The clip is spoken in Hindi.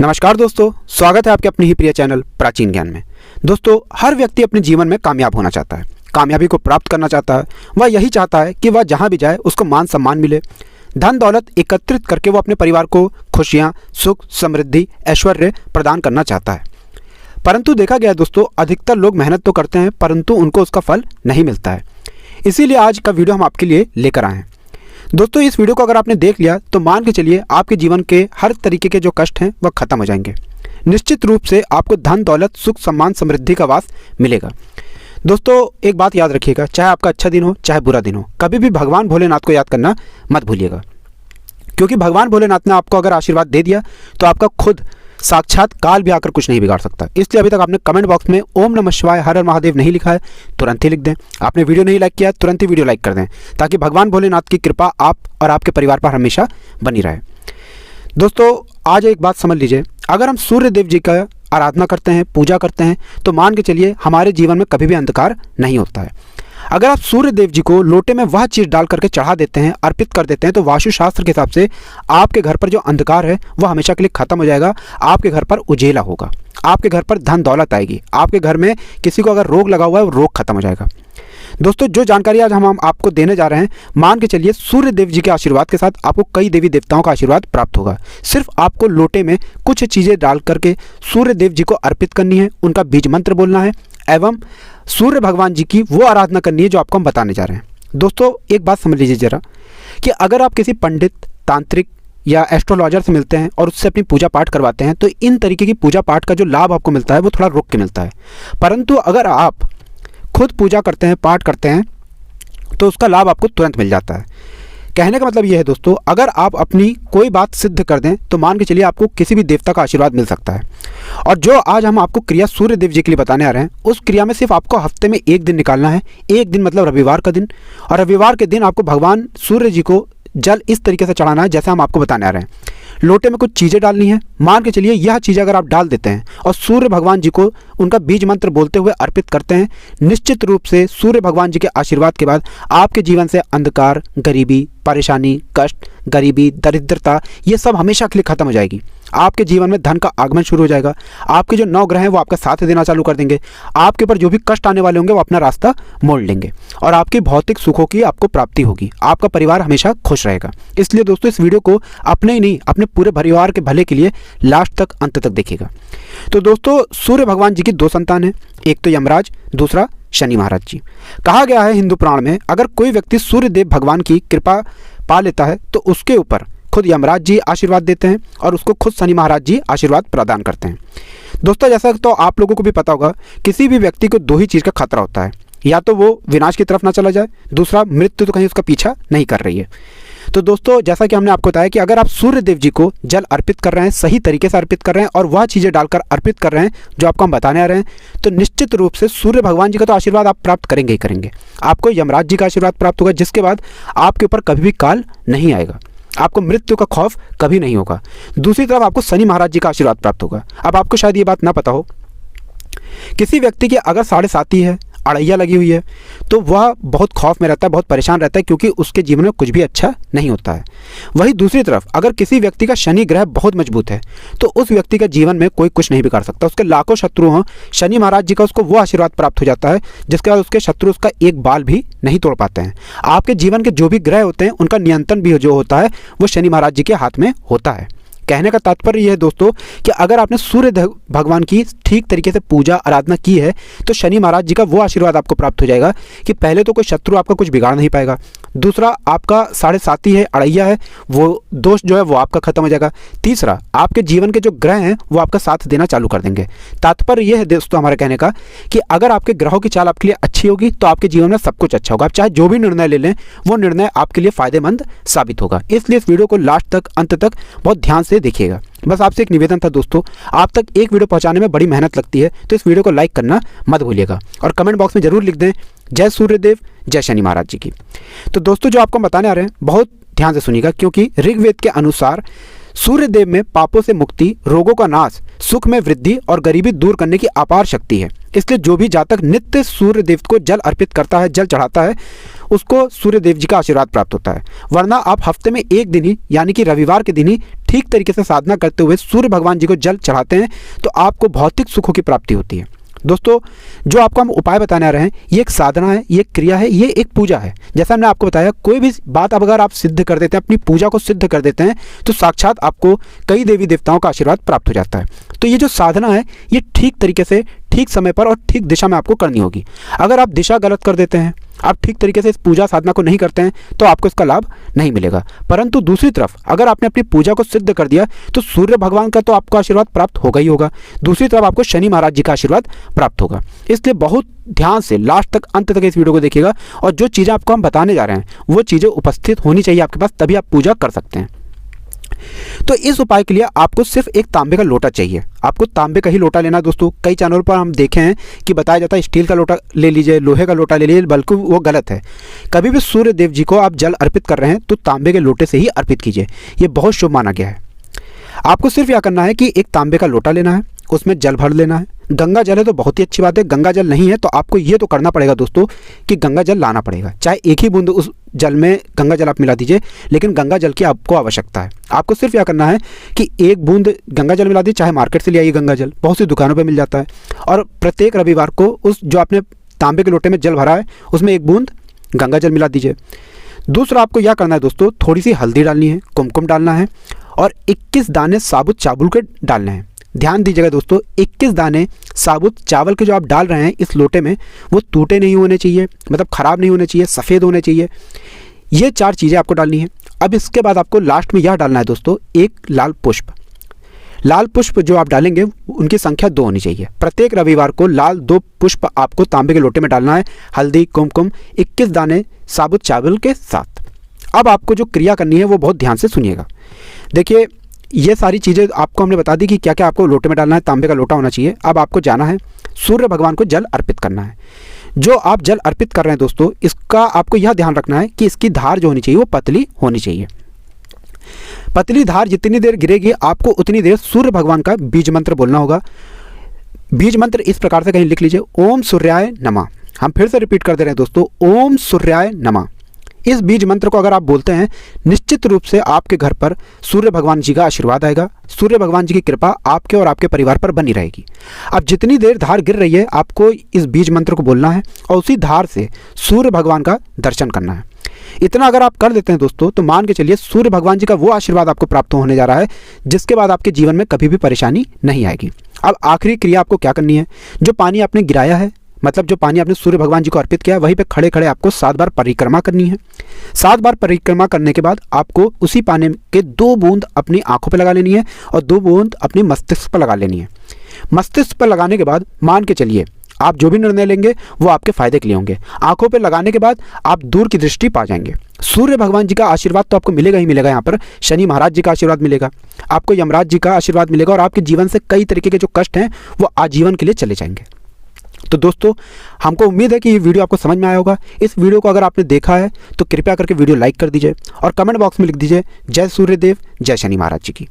नमस्कार दोस्तों, स्वागत है आपके अपने ही प्रिय चैनल प्राचीन ज्ञान में। दोस्तों, हर व्यक्ति अपने जीवन में कामयाब होना चाहता है, कामयाबी को प्राप्त करना चाहता है। वह यही चाहता है कि वह जहां भी जाए उसको मान सम्मान मिले, धन दौलत एकत्रित करके वो अपने परिवार को खुशियां, सुख, समृद्धि, ऐश्वर्य प्रदान करना चाहता है। परंतु देखा गया है दोस्तों, अधिकतर लोग मेहनत तो करते हैं परंतु उनको उसका फल नहीं मिलता है। इसीलिए आज का वीडियो हम आपके लिए लेकर आए हैं। दोस्तों, इस वीडियो को अगर आपने देख लिया तो मान के चलिए आपके जीवन के हर तरीके के जो कष्ट हैं वह खत्म हो जाएंगे। निश्चित रूप से आपको धन दौलत, सुख, सम्मान, समृद्धि का वास मिलेगा। दोस्तों, एक बात याद रखिएगा, चाहे आपका अच्छा दिन हो चाहे बुरा दिन हो, कभी भी भगवान भोलेनाथ को याद करना मत भूलिएगा। क्योंकि भगवान भोलेनाथ ने आपको अगर आशीर्वाद दे दिया तो आपका खुद साक्षात काल भी आकर कुछ नहीं बिगाड़ सकता। इसलिए अभी तक आपने कमेंट बॉक्स में ओम नमः शिवाय हर हर महादेव नहीं लिखा है, तुरंत ही लिख दें। आपने वीडियो नहीं लाइक किया, तुरंत ही वीडियो लाइक कर दें, ताकि भगवान भोलेनाथ की कृपा आप और आपके परिवार पर हमेशा बनी रहे। दोस्तों, आज एक बात समझ लीजिए, अगर हम सूर्य देव जी का आराधना करते हैं, पूजा करते हैं, तो मान के चलिए हमारे जीवन में कभी भी अंधकार नहीं होता है। अगर आप सूर्य देव जी को लोटे में वह चीज़ डाल करके चढ़ा देते हैं, अर्पित कर देते हैं, तो वास्तुशास्त्र के हिसाब से आपके घर पर जो अंधकार है वह हमेशा के लिए खत्म हो जाएगा। आपके घर पर उजेला होगा, आपके घर पर धन दौलत आएगी, आपके घर में किसी को अगर रोग लगा हुआ है वो रोग खत्म हो जाएगा। दोस्तों, जो जानकारी आज हम आपको देने जा रहे हैं, मान के चलिए सूर्य देव जी के आशीर्वाद के साथ आपको कई देवी देवताओं का आशीर्वाद प्राप्त होगा। सिर्फ आपको लोटे में कुछ चीज़ें डाल करके सूर्य देव जी को अर्पित करनी है, उनका बीज मंत्र बोलना है एवं सूर्य भगवान जी की वो आराधना करनी है जो आपको हम बताने जा रहे हैं। दोस्तों, एक बात समझ लीजिए जरा कि अगर आप किसी पंडित, तांत्रिक या एस्ट्रोलॉजर से मिलते हैं और उससे अपनी पूजा पाठ करवाते हैं तो इन तरीके की पूजा पाठ का जो लाभ आपको मिलता है वो थोड़ा रुक के मिलता है। परंतु अगर आप खुद पूजा करते हैं, पाठ करते हैं, तो उसका लाभ आपको तुरंत मिल जाता है। कहने का मतलब यह है दोस्तों, अगर आप अपनी कोई बात सिद्ध कर दें तो मान के चलिए आपको किसी भी देवता का आशीर्वाद मिल सकता है। और जो आज हम आपको क्रिया सूर्य देव जी के लिए बताने आ रहे हैं, उस क्रिया में सिर्फ आपको हफ्ते में एक दिन निकालना है। एक दिन मतलब रविवार का दिन, और रविवार के दिन आपको भगवान सूर्य जी को जल इस तरीके से चढ़ाना है जैसे हम आपको बताने आ रहे हैं। लोटे में कुछ चीज़ें डालनी है। मान के चलिए यह चीज़ अगर आप डाल देते हैं और सूर्य भगवान जी को उनका बीज मंत्र बोलते हुए अर्पित करते हैं, निश्चित रूप से सूर्य भगवान जी के आशीर्वाद के बाद आपके जीवन से अंधकार, गरीबी, परेशानी, कष्ट, गरीबी, दरिद्रता, ये सब हमेशा के लिए खत्म हो जाएगी। आपके जीवन में धन का आगमन शुरू हो जाएगा। आपके जो 9 ग्रह हैं वो आपका साथ देना चालू कर देंगे। आपके ऊपर जो भी कष्ट आने वाले होंगे वो अपना रास्ता मोड़ लेंगे और आपकी भौतिक सुखों की आपको प्राप्ति होगी। आपका परिवार हमेशा खुश रहेगा। इसलिए दोस्तों, इस वीडियो को अपने ही नहीं, अपने पूरे परिवार के भले के लिए लास्ट तक, अंत तक देखिएगा। तो दोस्तों, सूर्य भगवान जी की 2 संतान हैं, एक तो यमराज, दूसरा शनि महाराज जी। कहा गया है हिंदू पुराण में, अगर कोई व्यक्ति सूर्य देव भगवान की कृपा पा लेता है तो उसके ऊपर खुद यमराज जी आशीर्वाद देते हैं और उसको खुद शनि महाराज जी आशीर्वाद प्रदान करते हैं। दोस्तों, जैसा तो आप लोगों को भी पता होगा, किसी भी व्यक्ति को 2 ही चीज़ का खतरा होता है, या तो वो विनाश की तरफ ना चला जाए, दूसरा मृत्यु तो कहीं उसका पीछा नहीं कर रही है। तो दोस्तों, जैसा कि हमने आपको बताया कि अगर आप सूर्य देव जी को जल अर्पित कर रहे हैं, सही तरीके से अर्पित कर रहे हैं और वह चीज़ें डालकर अर्पित कर रहे हैं जो आपको हम बताने आ रहे हैं, तो निश्चित रूप से सूर्य भगवान जी का तो आशीर्वाद आप प्राप्त करेंगे ही करेंगे। आपको यमराज जी का आशीर्वाद प्राप्त होगा, जिसके बाद आपके ऊपर कभी भी काल नहीं आएगा, आपको मृत्यु का खौफ कभी नहीं होगा। दूसरी तरफ आपको शनि महाराज जी का आशीर्वाद प्राप्त होगा। अब आपको शायद ये बात ना पता हो, किसी व्यक्ति की अगर 7.5 है, अड़ैया लगी हुई है, तो वह बहुत खौफ में रहता है, बहुत परेशान रहता है, क्योंकि उसके जीवन में कुछ भी अच्छा नहीं होता है। वहीं दूसरी तरफ अगर किसी व्यक्ति का शनि ग्रह बहुत मजबूत है तो उस व्यक्ति का जीवन में कोई कुछ नहीं बिगाड़ सकता। उसके लाखों शत्रु हों, शनि महाराज जी का उसको वो आशीर्वाद प्राप्त हो जाता है जिसके बाद उसके शत्रु उसका एक बाल भी नहीं तोड़ पाते हैं। आपके जीवन के जो भी ग्रह होते हैं उनका नियंत्रण भी जो होता है वो शनि महाराज जी के हाथ में होता है। कहने का तात्पर्य यह है दोस्तों कि अगर आपने सूर्य भगवान की ठीक तरीके से पूजा आराधना की है तो शनि महाराज जी का वो आशीर्वाद आपको प्राप्त हो जाएगा कि पहले तो कोई शत्रु आपका कुछ बिगाड़ नहीं पाएगा, दूसरा आपका 7.5 है, अड़ैया है, वो दोष जो है वो आपका खत्म हो जाएगा, तीसरा आपके जीवन के जो ग्रह हैं वो आपका साथ देना चालू कर देंगे। तात्पर्य यह है दोस्तों हमारे कहने का कि अगर आपके ग्रहों की चाल आपके लिए अच्छी होगी तो आपके जीवन में सब कुछ अच्छा होगा। आप चाहे जो भी निर्णय ले लें वो निर्णय आपके लिए फायदेमंद साबित होगा। इसलिए इस वीडियो को लास्ट तक, अंत तक बहुत ध्यान से देखिएगा। बस आपसे एक निवेदन था दोस्तों, आप तक एक वीडियो पहुंचाने में बड़ी मेहनत लगती है, तो इस वीडियो को लाइक करना मत भूलिएगा और कमेंट बॉक्स में जरूर लिख दें जय सूर्यदेव, जय शनि महाराज जी की। तो दोस्तों, जो आपको बताने आ रहे हैं बहुत ध्यान से सुनिएगा, क्योंकि ऋग्वेद के अनुसार सूर्य देव में पापों से मुक्ति, रोगों का नाश, सुख में वृद्धि और गरीबी दूर करने की अपार शक्ति है। इसलिए जो भी जातक नित्य सूर्य देव को जल अर्पित करता है, जल चढ़ाता है, उसको सूर्य देव जी का आशीर्वाद प्राप्त होता है। वरना आप हफ्ते में एक दिन ही यानी कि रविवार के दिन ही ठीक तरीके से साधना करते हुए सूर्य भगवान जी को जल चढ़ाते हैं तो आपको भौतिक सुखों की प्राप्ति होती है। दोस्तों, जो आपको हम उपाय बताने आ रहे हैं, ये एक साधना है, ये एक क्रिया है, ये एक पूजा है। जैसा हमने आपको बताया, कोई भी बात अब अगर आप सिद्ध कर देते हैं, अपनी पूजा को सिद्ध कर देते हैं, तो साक्षात आपको कई देवी देवताओं का आशीर्वाद प्राप्त हो जाता है। तो ये जो साधना है, ये ठीक तरीके से, ठीक समय पर और ठीक दिशा में आपको करनी होगी। अगर आप दिशा गलत कर देते हैं, आप ठीक तरीके से इस पूजा साधना को नहीं करते हैं, तो आपको इसका लाभ नहीं मिलेगा। परंतु दूसरी तरफ अगर आपने अपनी पूजा को सिद्ध कर दिया तो सूर्य भगवान का तो आपको आशीर्वाद प्राप्त होगा ही होगा, दूसरी तरफ आपको शनि महाराज जी का आशीर्वाद प्राप्त होगा। इसलिए बहुत ध्यान से लास्ट तक, अंत तक इस वीडियो को देखिएगा और जो चीज़ें आपको हम बताने जा रहे हैं वो चीज़ें उपस्थित होनी चाहिए आपके पास, तभी आप पूजा कर सकते हैं। तो इस उपाय के लिए आपको सिर्फ एक तांबे का लोटा चाहिए। आपको तांबे का ही लोटा लेना है दोस्तों। कई चैनलों पर हम देखे हैं कि बताया जाता है स्टील का लोटा ले लीजिए, लोहे का लोटा ले लीजिए, बल्कि वो गलत है। कभी भी सूर्य देव जी को आप जल अर्पित कर रहे हैं तो तांबे के लोटे से ही अर्पित कीजिए, ये बहुत शुभ माना गया है। आपको सिर्फ यह करना है कि एक तांबे का लोटा लेना है, उसमें जल भर लेना है। गंगा जल है तो बहुत ही अच्छी बात है, गंगा जल नहीं है तो आपको ये तो करना पड़ेगा दोस्तों कि गंगा जल लाना पड़ेगा। चाहे एक ही बूंद उस जल में गंगा जल आप मिला दीजिए, लेकिन गंगा जल की आपको आवश्यकता है। आपको सिर्फ यह करना है कि एक बूंद गंगा जल मिला दीजिए, चाहे मार्केट से ले आइए गंगा जल, बहुत सी दुकानों पर मिल जाता है। और प्रत्येक रविवार को उस जो आपने तांबे के लोटे में जल भरा है उसमें एक बूंद गंगा जल मिला दीजिए। दूसरा आपको यह करना है दोस्तों, थोड़ी सी हल्दी डालनी है, कुमकुम डालना है और 21 दाने साबुत चावल के डालने हैं। ध्यान दीजिएगा दोस्तों, 21 दाने साबुत चावल के जो आप डाल रहे हैं इस लोटे में, वो टूटे नहीं होने चाहिए, मतलब ख़राब नहीं होने चाहिए, सफ़ेद होने चाहिए। ये 4 चीज़ें आपको डालनी है। अब इसके बाद आपको लास्ट में यह डालना है दोस्तों, एक लाल पुष्प। लाल पुष्प जो आप डालेंगे उनकी संख्या 2 होनी चाहिए। प्रत्येक रविवार को लाल 2 पुष्प आपको तांबे के लोटे में डालना है, हल्दी, कुमकुम, 21 दाने साबुत चावल के साथ। अब आपको जो क्रिया करनी है वो बहुत ध्यान से सुनिएगा। देखिए, ये सारी चीज़ें आपको हमने बता दी कि क्या क्या आपको लोटे में डालना है, तांबे का लोटा होना चाहिए। अब आपको जाना है सूर्य भगवान को जल अर्पित करना है। जो आप जल अर्पित कर रहे हैं दोस्तों, इसका आपको यह ध्यान रखना है कि इसकी धार जो होनी चाहिए वो पतली होनी चाहिए। पतली धार जितनी देर गिरेगी आपको उतनी देर सूर्य भगवान का बीज मंत्र बोलना होगा। बीज मंत्र इस प्रकार से कहीं लिख लीजिए, ओम सूर्याय नमः। हम फिर से रिपीट कर दे रहे हैं दोस्तों, ओम सूर्याय नमः। इस बीज मंत्र को अगर आप बोलते हैं, निश्चित रूप से आपके घर पर सूर्य भगवान जी का आशीर्वाद आएगा, सूर्य भगवान जी की कृपा आपके और आपके परिवार पर बनी रहेगी। अब जितनी देर धार गिर रही है आपको इस बीज मंत्र को बोलना है और उसी धार से सूर्य भगवान का दर्शन करना है। इतना अगर आप कर देते हैं दोस्तों, तो मान के चलिए सूर्य भगवान जी का वो आशीर्वाद आपको प्राप्त होने जा रहा है जिसके बाद आपके जीवन में कभी भी परेशानी नहीं आएगी। अब आखिरी क्रिया आपको क्या करनी है, जो पानी आपने गिराया है, मतलब जो पानी आपने सूर्य भगवान जी को अर्पित किया, वहीं पे खड़े खड़े आपको 7 बार परिक्रमा करनी है। 7 बार परिक्रमा करने के बाद आपको उसी पानी के 2 बूंद अपनी आंखों पे लगा लेनी है और 2 बूंद अपनी मस्तिष्क पर लगा लेनी है। मस्तिष्क पर लगाने के बाद मान के चलिए आप जो भी निर्णय लेंगे वो आपके फायदे के लिए होंगे। आंखों पे लगाने के बाद आप दूर की दृष्टि पा जाएंगे। सूर्य भगवान जी का आशीर्वाद तो आपको मिलेगा ही मिलेगा, यहाँ पर शनि महाराज जी का आशीर्वाद मिलेगा, आपको यमराज जी का आशीर्वाद मिलेगा और आपके जीवन से कई तरीके के जो कष्ट हैं वो आजीवन के लिए चले जाएंगे। तो दोस्तों, हमको उम्मीद है कि ये वीडियो आपको समझ में आया होगा। इस वीडियो को अगर आपने देखा है तो कृपया करके वीडियो लाइक कर दीजिए और कमेंट बॉक्स में लिख दीजिए, जय सूर्यदेव, जय शनि महाराज जी की।